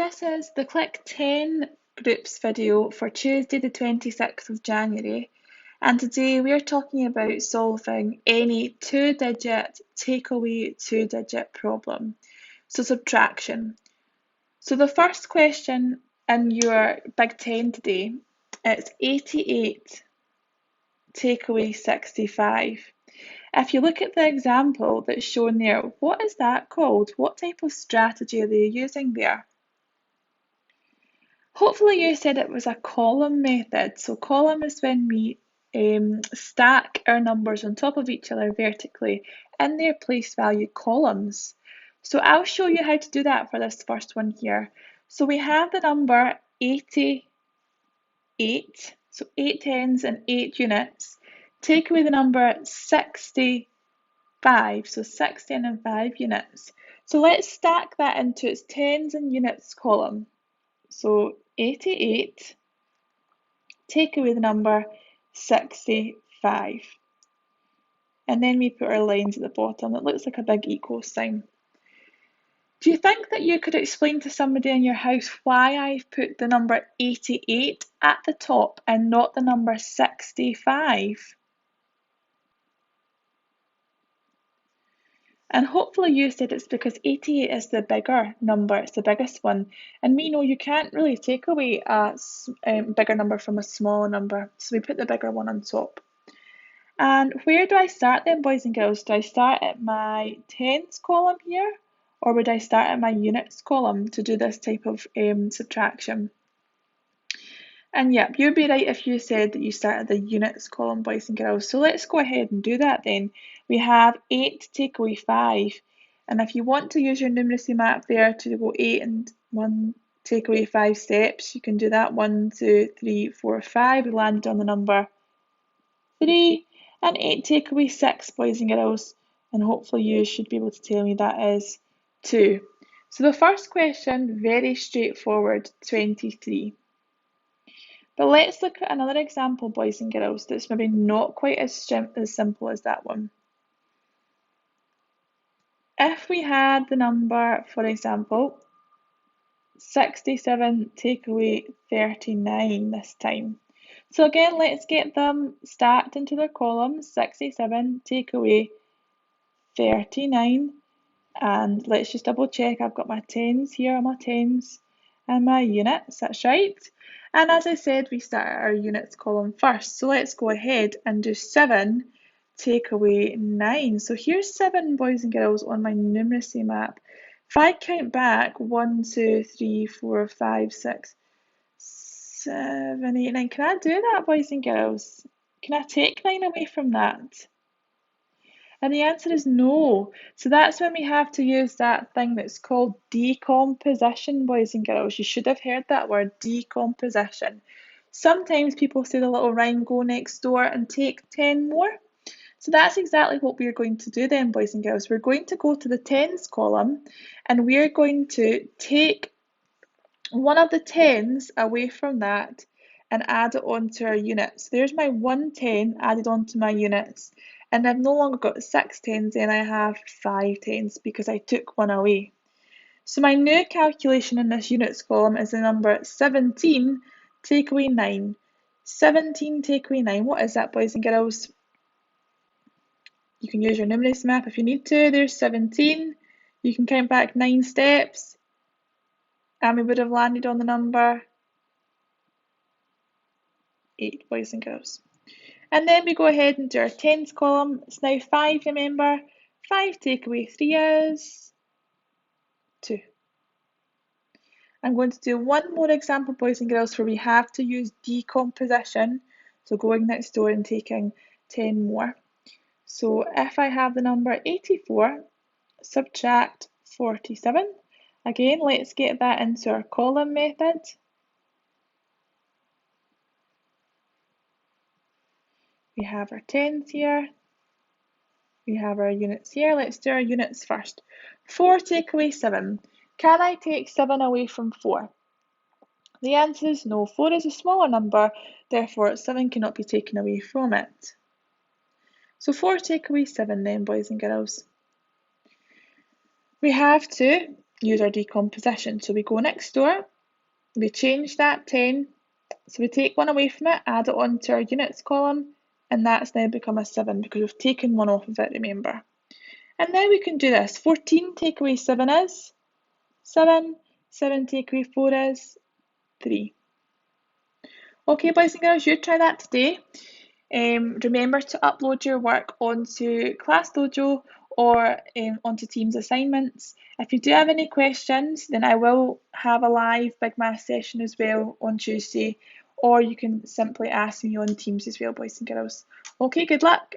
This is the CLIC 10 groups video for Tuesday the 26th of January, and today we are talking about solving any two-digit takeaway two-digit problem, so subtraction. So the first question in your Big 10 today, it's 88 takeaway 65. If you look at the example that's shown there, what is that called? What type of strategy are they using there? Hopefully you said it was a column method. So column is when we stack our numbers on top of each other vertically in their place value columns. So I'll show you how to do that for this first one here. So we have the number 88, so 8 tens and 8 units. Take away the number 65, so 60 and 5 units. So let's stack that into its tens and units column. So 88, take away the number 65. And then we put our lines at the bottom. It looks like a big equal sign. Do you think that you could explain to somebody in your house why I've put the number 88 at the top and not the number 65? And hopefully you said it's because 88 is the bigger number, it's the biggest one. And we know you can't really take away a bigger number from a smaller number, so we put the bigger one on top. And where do I start then, boys and girls? Do I start at my tens column here, or would I start at my units column to do this type of subtraction? And yep, you'd be right if you said that you started the units column, boys and girls. So let's go ahead and do that then. We have 8 take away 5. And if you want to use your numeracy map there to go 8 and 1 take away 5 steps, you can do that. 1, 2, 3, 4, 5. We landed on the number 3. And 8 take away 6, boys and girls. And hopefully you should be able to tell me that is 2. So the first question, very straightforward, 23. But let's look at another example, boys and girls, that's maybe not quite as simple as that one. If we had the number, for example, 67 take away 39 this time. So again, let's get them stacked into their columns. 67 take away 39. And let's just double check. I've got my tens here on my tens and my units, that's right. And as I said, we start our units column first. So let's go ahead and do 7 take away 9. So here's 7, boys and girls, on my numeracy map. If I count back 1, 2, 3, 4, 5, 6, 7, 8, 9. Can I do that, boys and girls? Can I take 9 away from that? And the answer is no. So that's when we have to use that thing that's called decomposition, boys and girls. You should have heard that word, decomposition. Sometimes people say the little rhyme, go next door and take 10 more. So that's exactly what we're going to do then, boys and girls. We're going to go to the tens column and we're going to take one of the tens away from that and add it onto our units. There's my 110 added onto my units. And I've no longer got 6 tens, then I have 5 tens because I took one away. So my new calculation in this units column is the number 17 take away 9. 17 take away 9. What is that, boys and girls? You can use your numeracy map if you need to. There's 17. You can count back 9 steps. And we would have landed on the number 8, boys and girls. And then we go ahead and do our tens column. It's now 5, remember. 5 take away 3 is 2. I'm going to do one more example, boys and girls, where we have to use decomposition. So going next door and taking 10 more. So if I have the number 84, subtract 47. Again, let's get that into our column method. We have our tens here. We have our units here. Let's do our units first. 4 take away 7. Can I take 7 away from 4? The answer is no. 4 is a smaller number, therefore 7 cannot be taken away from it. So 4 take away 7 then, boys and girls. We have to use our decomposition. So we go next door, we change that 10, so we take 1 away from it, add it onto our units column, and that's now become a 7 because we've taken 1 off of it, remember. And now we can do this. 14 take away 7 is 7, 7 take away 4 is 3. Okay, boys and girls, you try that today. Remember to upload your work onto Class Dojo or onto Teams assignments. If you do have any questions, then I will have a live Big Math session as well on Tuesday, or you can simply ask me on Teams as well, boys and girls. Okay, good luck.